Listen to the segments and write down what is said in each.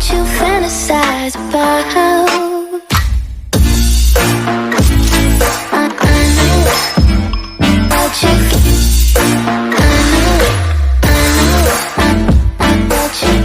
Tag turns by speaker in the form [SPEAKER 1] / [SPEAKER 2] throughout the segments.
[SPEAKER 1] what you fantasize about. I know what you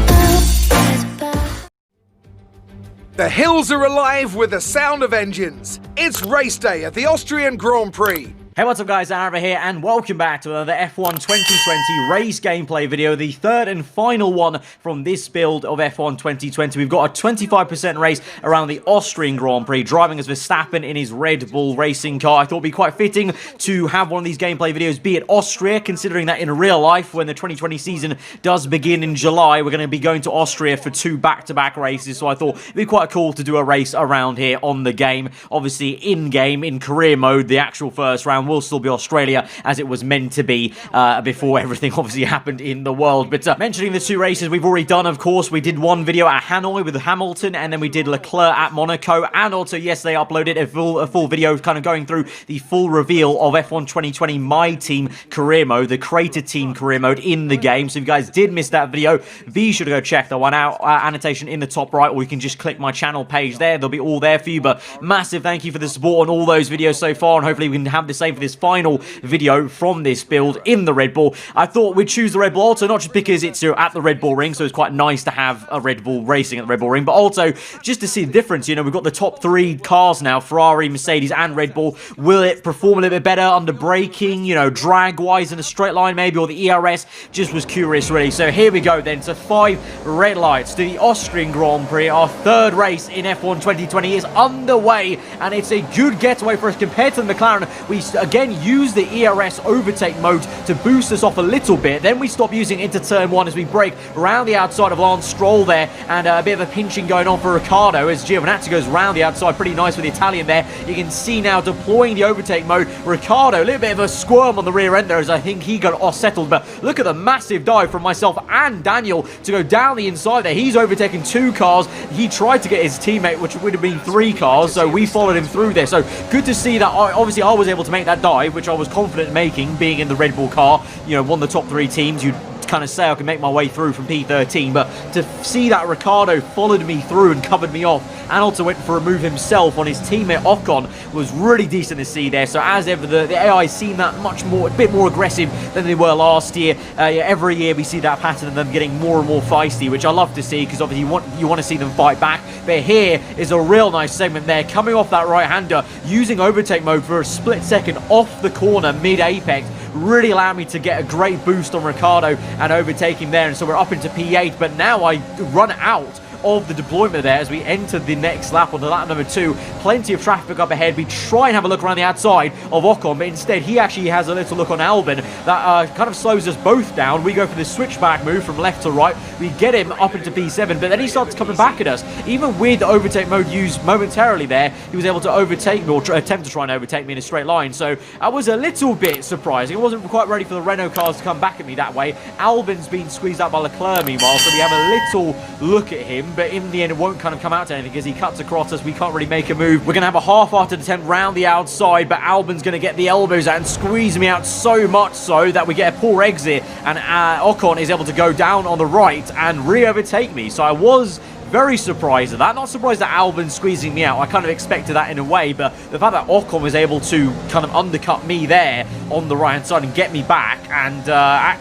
[SPEAKER 2] The hills are alive with the sound of engines. It's race day at the Austrian Grand Prix.
[SPEAKER 3] Hey, what's up guys, Aaron here, and welcome back to another F1 2020 race gameplay video, the third and final one from this build of F1 2020. We've got a 25% race around the Austrian Grand Prix, driving as Verstappen in his Red Bull racing car. I thought it'd be quite fitting to have one of these gameplay videos be at Austria, considering that in real life, when the 2020 season does begin in July, we're going to be going to Austria for two back-to-back races, so I thought it'd be quite cool to do a race around here on the game. Obviously, in-game, in career mode, the actual first round will still be Australia as it was meant to be before everything obviously happened in the world. But mentioning the two races we've already done, of course, we did one video at Hanoi with Hamilton, and then we did Leclerc at Monaco, and also yesterday uploaded a full video kind of going through the full reveal of F1 2020 My Team career mode, the creator team career mode in the game. So if you guys did miss that video, be sure to go check that one out. Annotation in the top right, or you can just click my channel page there. They'll be all there for you. But massive thank you for the support on all those videos so far, and hopefully we can have the same for this final video from this build in the Red Bull. I thought we'd choose the Red Bull also not just because it's at the Red Bull Ring, so it's quite nice to have a Red Bull racing at the Red Bull Ring, but also just to see the difference. You know, we've got the top three cars now, Ferrari, Mercedes, and Red Bull. Will it perform a little bit better under braking, you know, drag-wise in a straight line maybe, or the ERS? Just was curious, really. So here we go then to 5 red lights to the Austrian Grand Prix. Our third race in F1 2020 is underway, and it's a good getaway for us compared to the McLaren. We again use the ERS overtake mode to boost us off a little bit. Then we stop using into turn 1 as we brake around the outside of Lance Stroll there, and a bit of a pinching going on for Ricciardo as Giovinazzi goes around the outside. Pretty nice with the Italian there. You can see now deploying the overtake mode. Ricciardo, a little bit of a squirm on the rear end there as I think he got off settled, but look at the massive dive from myself and Daniel to go down the inside there. He's overtaken 2 cars. He tried to get his teammate, which would have been 3 cars, so we followed him through there. So good to see that. Obviously I was able to make that dive, which I was confident making, being in the Red Bull car, you know, one of the top 3 teams. You'd kind of say I can make my way through from P13, but to see that Ricciardo followed me through and covered me off, and also went for a move himself on his teammate Ocon, was really decent to see there. So as ever, the AI seem that a bit more aggressive than they were last year. Every year we see that pattern of them getting more and more feisty, which I love to see, because obviously you want to see them fight back. But here is a real nice segment there, coming off that right-hander, using overtake mode for a split second off the corner mid-apex. Really allowed me to get a great boost on Ricciardo and overtake him there, and so we're up into P8, but now I run out of the deployment there as we enter the next lap on the lap number 2. Plenty of traffic up ahead. We try and have a look around the outside of Ocon, but instead he actually has a little look on Albon that kind of slows us both down. We go for the switchback move from left to right. We get him up into P7, but then he starts coming back at us. Even with the overtake mode used momentarily there, he was able to overtake me, or attempt to try and overtake me in a straight line. So I was a little bit surprising. I wasn't quite ready for the Renault cars to come back at me that way. Albon's been squeezed out by Leclerc meanwhile, so we have a little look at him, but in the end it won't kind of come out to anything because he cuts across us. We can't really make a move. We're going to have a half-hearted attempt round the outside, but Albon's going to get the elbows out and squeeze me out so much so that we get a poor exit, and Ocon is able to go down on the right and re-overtake me. So I was very surprised at that. Not surprised that Albon's squeezing me out. I kind of expected that in a way, but the fact that Ocon was able to kind of undercut me there on the right-hand side and get me back, and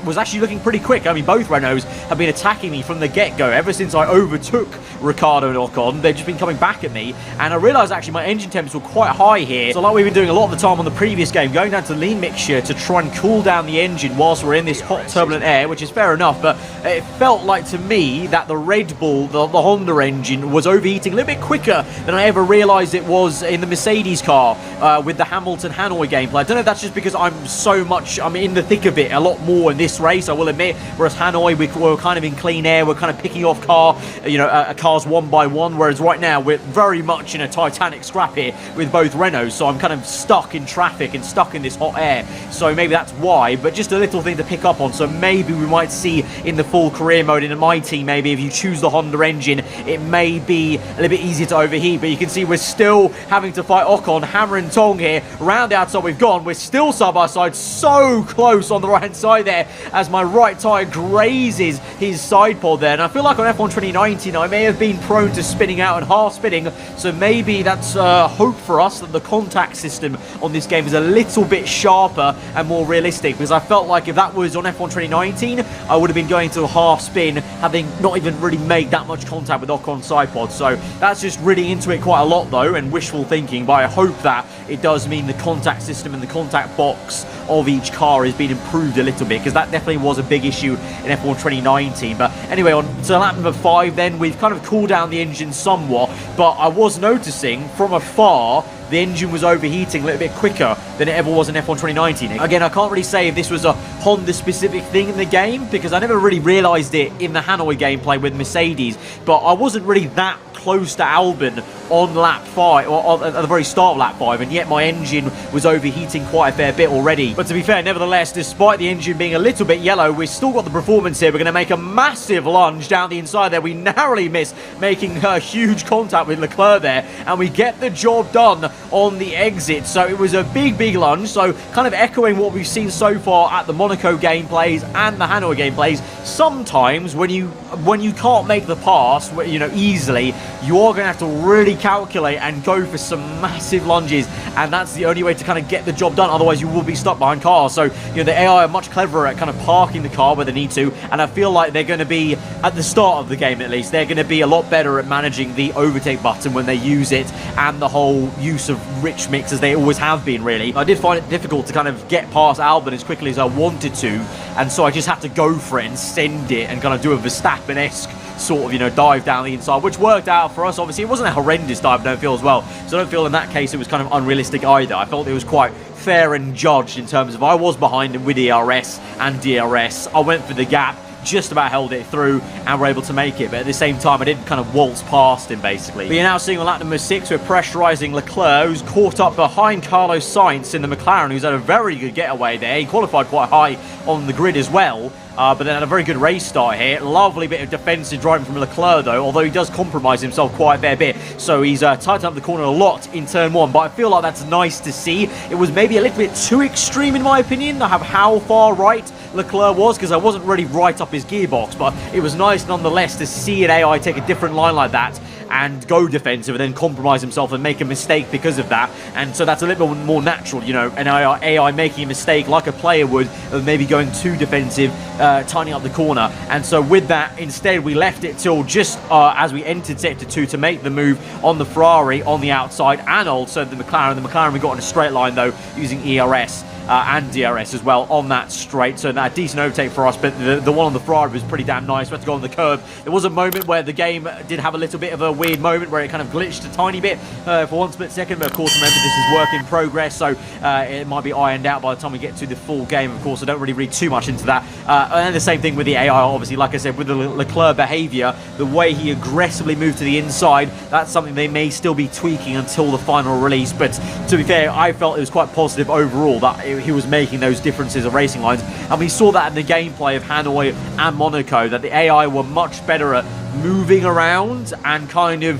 [SPEAKER 3] was actually looking pretty quick. I mean, both Renaults have been attacking me from the get-go. Ever since I overtook Ricciardo and Ocon, they've just been coming back at me, and I realised actually my engine temps were quite high here. So like we've been doing a lot of the time on the previous game, going down to lean mixture to try and cool down the engine whilst we're in this hot turbulent air, which is fair enough, but it felt like to me that the Red Bull, the Honda engine, was overheating a little bit quicker than I ever realised it was in the Mercedes car with the Hamilton Hanoi gameplay. I don't know if that's just because I'm in the thick of it a lot more in this race, I will admit, whereas Hanoi we're kind of in clean air, we're kind of picking off cars one by one, whereas right now we're very much in a Titanic scrap here with both Renaults, so I'm kind of stuck in traffic and stuck in this hot air, so maybe that's why. But just a little thing to pick up on, so maybe we might see in the full career mode in my team, maybe if you choose the Honda engine, it may be a little bit easier to overheat. But you can see we're still having to fight Ocon, hammer and tong here. Around the outside we've gone. We're still side by side, so close on the right hand side there as my right tyre grazes his side pod there. And I feel like on F1 2019 I may have been prone to spinning out and half spinning, so maybe that's hope for us that the contact system on this game is a little bit sharper and more realistic, because I felt like if that was on F1 2019 I would have been going to a half spin, having not even really made that much contact with Ocon's side pod. So that's just reading into it quite a lot though, and wishful thinking, but I hope that it does mean the contact system and the contact box of each car has been improved a little bit, because that definitely was a big issue in F1 2019. But anyway, on to lap number 5 then, we've kind of cooled down the engine somewhat, but I was noticing from afar the engine was overheating a little bit quicker than it ever was in F1 2019. Again, I can't really say if this was a Honda-specific thing in the game, because I never really realised it in the Hanoi gameplay with Mercedes, but I wasn't really that close to Albon on lap 5, or at the very start of lap 5, and yet my engine was overheating quite a fair bit already. But to be fair, nevertheless, despite the engine being a little bit yellow, we've still got the performance here. We're going to make a massive lunge down the inside there. We narrowly miss making a huge contact with Leclerc there, and we get the job done on the exit. So it was a big lunge, so kind of echoing what we've seen so far at the Monaco gameplays and the Hanoi gameplays. Sometimes when you can't make the pass, you know, easily, you are going to have to really calculate and go for some massive lunges, and that's the only way to kind of get the job done. Otherwise you will be stuck behind cars. So, you know, the AI are much cleverer at kind of parking the car where they need to, and I feel like they're going to be, at the start of the game at least, they're going to be a lot better at managing the overtake button when they use it, and the whole use of rich mix as they always have been, really. I did find it difficult to kind of get past Albon as quickly as I wanted to, and so I just had to go for it and send it and kind of do a Verstappen-esque sort of, you know, dive down the inside, which worked out for us. Obviously it wasn't a horrendous dive, I don't feel, as well, so I don't feel in that case it was kind of unrealistic either. I felt it was quite fair and judged in terms of I was behind him with ERS and DRS. I went for the gap, just about held it through, and were able to make it, but at the same time I didn't kind of waltz past him, basically. But you're now seeing on lap number 6 we're pressurising Leclerc, who's caught up behind Carlos Sainz in the McLaren, who's had a very good getaway there. He qualified quite high on the grid as well. But then had a very good race start here. Lovely bit of defensive driving from Leclerc though, although he does compromise himself quite a fair bit. So he's tightened up the corner a lot in turn 1, but I feel like that's nice to see. It was maybe a little bit too extreme in my opinion, of how far right Leclerc was, because I wasn't really right up his gearbox, but it was nice nonetheless to see an AI take a different line like that and go defensive and then compromise himself and make a mistake because of that. And so that's a little bit more natural, you know, an AI making a mistake like a player would, of maybe going too defensive, tightening up the corner. And so with that, instead we left it till just as we entered sector 2 to make the move on the Ferrari on the outside, and also the McLaren. The McLaren we got in a straight line though, using ERS and DRS as well on that straight, so that decent overtake for us. But the one on the Ferrari was pretty damn nice. We had to go on the curb. There was a moment where the game did have a little bit of a weird moment where it kind of glitched a tiny bit for 1 split second, but of course remember this is work in progress, so it might be ironed out by the time we get to the full game. Of course I don't really read too much into that, and the same thing with the AI, obviously. Like I said, with the Leclerc behaviour, the way he aggressively moved to the inside, that's something they may still be tweaking until the final release. But to be fair, I felt it was quite positive overall that he was making those differences of racing lines, and we saw that in the gameplay of Hanoi and Monaco, that the AI were much better at moving around and kind of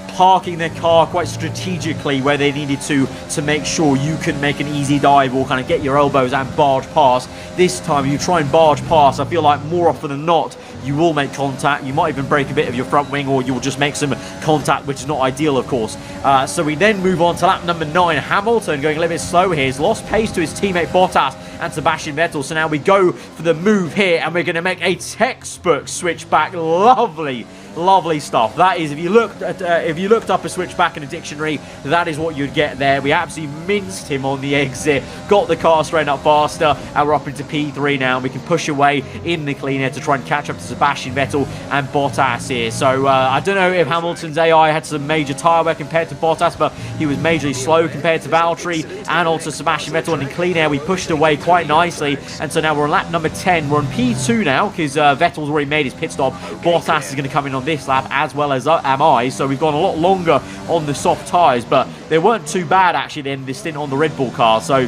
[SPEAKER 3] parking their car quite strategically where they needed to make sure you can make an easy dive or kind of get your elbows and barge past. This time you try and barge past, I feel like more often than not you will make contact. You might even break a bit of your front wing, or you'll just make some contact, which is not ideal, of course. So we then move on to lap number 9. Hamilton going a little bit slow here. He's lost pace to his teammate Bottas and Sebastian Vettel. So now we go for the move here, and we're going to make a textbook switchback. Lovely stuff. That is, if you looked up a switchback in a dictionary, that is what you'd get there. We absolutely minced him on the exit, got the car straight up faster, and we're up into P3 now, and we can push away in the clean air to try and catch up to Sebastian Vettel and Bottas here. So I don't know if Hamilton's AI had some major tyre wear compared to Bottas, but he was majorly slow compared to Valtteri and also Sebastian Vettel. And in clean air we pushed away quite nicely, and so now we're on lap number 10. We're on P2 now because Vettel's already made his pit stop. Bottas is going to come in on this lap, as well as am I, so we've gone a lot longer on the soft tyres, but they weren't too bad actually then, this stint on the Red Bull car. So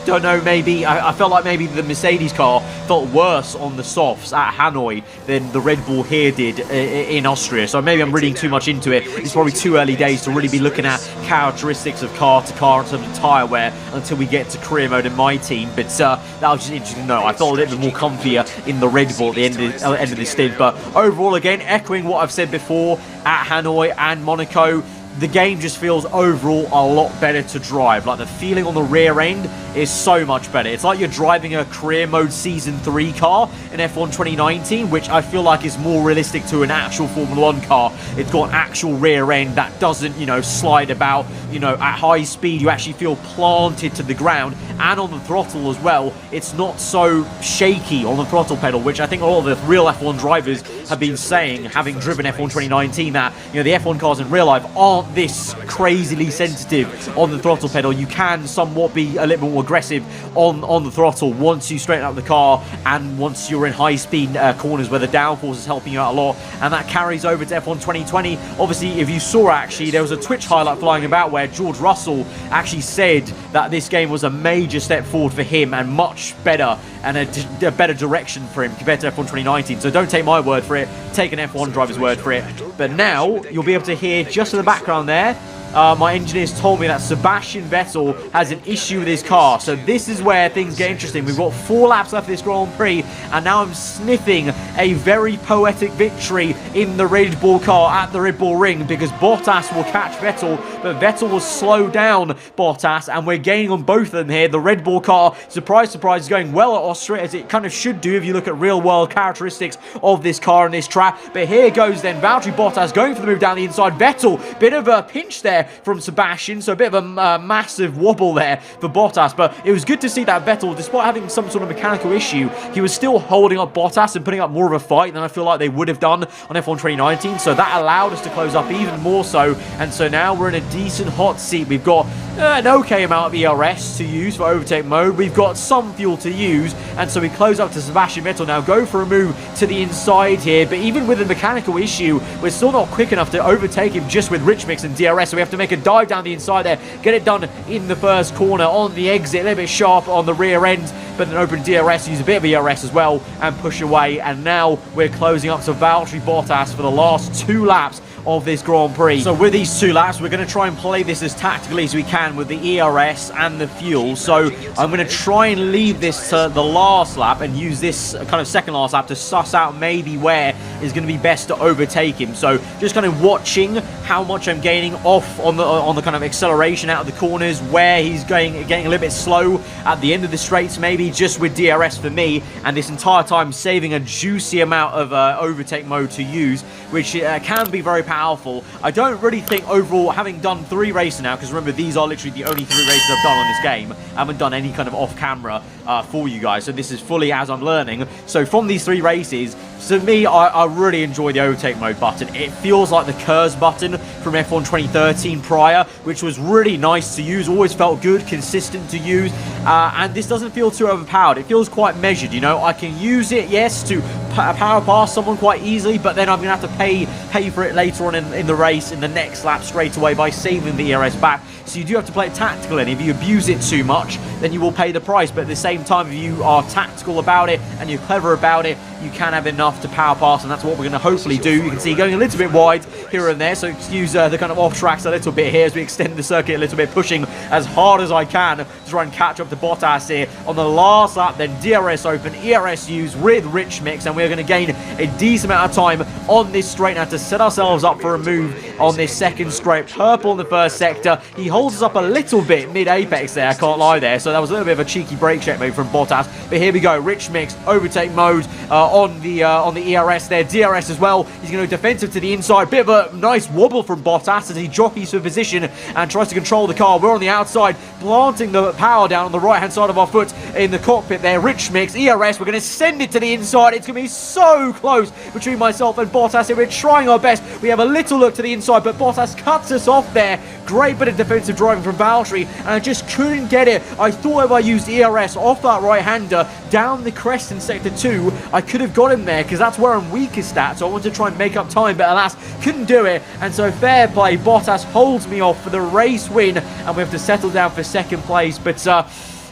[SPEAKER 3] don't know, maybe I felt like maybe the Mercedes car felt worse on the softs at Hanoi than the Red Bull here did in Austria. So maybe I'm reading too much into it. It's probably too early days to really be looking at characteristics of car to car in terms of tyre wear until we get to career mode in my team. But that was just interesting to know. I felt a little bit more comfier in the Red Bull at the end of this stint. But overall, again, echoing what I've said before at Hanoi and Monaco, the game just feels overall a lot better to drive. Like, the feeling on the rear end is so much better. It's like you're driving a career mode season 3 car in F1 2019, which I feel like is more realistic to an actual Formula 1 car. It's got an actual rear end that doesn't, you know, slide about. You know, at high speed you actually feel planted to the ground, and on the throttle as well, it's not so shaky on the throttle pedal, which I think a lot of the real F1 drivers have been saying, having driven F1 2019, that, you know, the F1 cars in real life aren't this crazily sensitive on the throttle pedal. You can somewhat be a little more aggressive on the throttle once you straighten up the car and once you're in high speed corners where the downforce is helping you out a lot, and that carries over to F1 2020. Obviously, if you saw, actually, there was a Twitch highlight flying about where George Russell actually said that this game was a major step forward for him and much better, and a better direction for him compared to F1 2019. So don't take my word for it, take an F1 driver's word for it. But now you'll be able to hear just in the background there, my engineers told me that Sebastian Vettel has an issue with his car. So this is where things get interesting. We've got 4 laps left of this Grand Prix, and now I'm sniffing a very poetic victory in the Red Bull car at the Red Bull Ring, because Bottas will catch Vettel, but Vettel will slow down Bottas, and we're gaining on both of them here. The Red Bull car, surprise, surprise, is going well at Austria, as it kind of should do if you look at real-world characteristics of this car and this track. But here goes then Valtteri Bottas going for the move down the inside. Vettel, bit of a pinch there from Sebastian, so a bit of a massive wobble there for Bottas. But it was good to see that Vettel, despite having some sort of mechanical issue, he was still holding up Bottas and putting up more of a fight than I feel like they would have done on F1 2019. So that allowed us to close up even more so, and so now we're in a decent hot seat. We've got an okay amount of ERS to use for overtake mode. We've got some fuel to use, and so we close up to Sebastian Vettel now. Go for a move to the inside here, but even with a mechanical issue, we're still not quick enough to overtake him just with rich mix and DRS, so we have to make a dive down the inside there, get it done in the first corner on the exit, a little bit sharp on the rear end, but then open DRS, use a bit of ERS as well, and push away. And now we're closing up to Valtteri Bottas for the last 2 laps of this Grand Prix. So with these 2 laps, we're going to try and play this as tactically as we can with the ERS and the fuel. So I'm going to try and leave this to the last lap and use this kind of second last lap to suss out maybe where is going to be best to overtake him. So just kind of watching how much I'm gaining off on the kind of acceleration out of the corners, where he's getting a little bit slow at the end of the straights, maybe just with DRS for me, and this entire time saving a juicy amount of overtake mode to use, which can be very powerful. I don't really think overall, having done 3 races now, because remember, these are literally the only 3 races I've done on this game. I haven't done any kind of off-camera for you guys, so this is fully as I'm learning. So from these 3 races, to me, I really enjoy the overtake mode button. It feels like the KERS button from F1 2013 prior, which was really nice to use, always felt good, consistent to use, and this doesn't feel too overpowered. It feels quite measured, you know. I can use it, yes, to power past someone quite easily, but then I'm going to have to pay for it later on in the race, in the next lap straight away, by saving the ERS back. So you do have to play it tactical, and if you abuse it too much, then you will pay the price. But at the same time, if you are tactical about it and you're clever about it, you can have enough to power pass, and that's what we're going to hopefully do. You can see going a little bit wide here and there, so excuse the kind of off tracks a little bit here as we extend the circuit a little bit, pushing as hard as I can to try and catch up to Bottas here on the last lap. Then DRS open, ERS used with rich mix, and we're going to gain a decent amount of time on this straight now to set ourselves up for a move on this second straight. Purple in the first sector. He holds us up a little bit mid-apex there, I can't lie there, so that was a little bit of a cheeky brake check maybe from Bottas. But here we go, rich mix, overtake mode on the ERS there, DRS as well. He's going to go defensive to the inside. Bit of a nice wobble from Bottas as he jockeys for position and tries to control the car. We're on the outside, planting the power down on the right-hand side of our foot in the cockpit there. Rich mix, ERS, we're going to send it to the inside. It's going to be so close between myself and Bottas here. We're trying our best. We have a little look to the inside, but Bottas cuts us off there. Great bit of defensive driving from Valtteri, and I just couldn't get it. I thought if I used ERS off that right-hander down the crest in Sector 2, I could have got him there, because that's where I'm weakest at, so I wanted to try and make up time, but alas, couldn't do it. And so fair play, Bottas holds me off for the race win, and we have to settle down for second place. But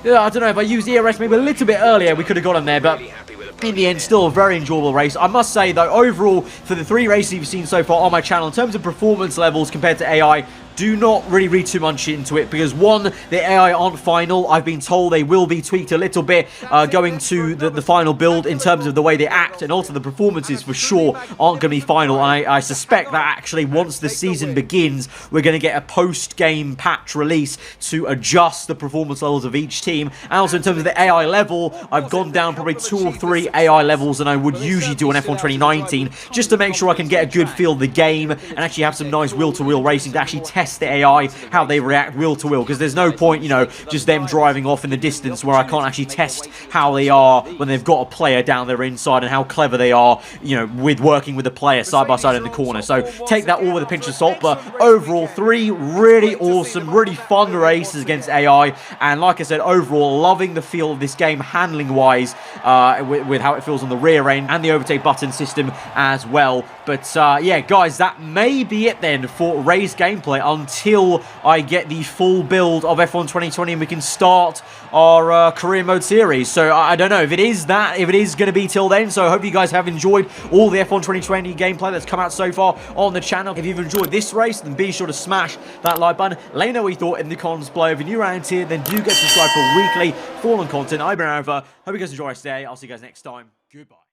[SPEAKER 3] I don't know, if I used ERS maybe a little bit earlier, we could have got him there, but in the end, still a very enjoyable race. I must say, though, overall, for the 3 races you've seen so far on my channel, in terms of performance levels compared to AI, do not really read too much into it, because one, the AI aren't final. I've been told they will be tweaked a little bit going to the final build in terms of the way they act, and also the performances for sure aren't going to be final. And I suspect that actually once the season begins, we're going to get a post-game patch release to adjust the performance levels of each team. And also in terms of the AI level, I've gone down probably 2 or 3 AI levels than I would usually do on F1 2019, just to make sure I can get a good feel of the game and actually have some nice wheel-to-wheel racing to actually test the AI, how they react wheel to wheel, because there's no point, you know, just them driving off in the distance where I can't actually test how they are when they've got a player down their inside and how clever they are, you know, with working with the player side by side in the corner. So take that all with a pinch of salt, but overall 3 really awesome, really fun races against AI, and like I said, overall loving the feel of this game handling wise, with how it feels on the rear end and the overtake button system as well. But yeah, guys, that may be it then for race gameplay until I get the full build of F1 2020 and we can start our career mode series. So I don't know if it is going to be till then. So I hope you guys have enjoyed all the F1 2020 gameplay that's come out so far on the channel. If you've enjoyed this race, then be sure to smash that like button. Let me know what you thought in the comments below. If you're new around here, then do get subscribed for weekly Fallen content. I've been over. Hope you guys enjoy our stay. I'll see you guys next time. Goodbye.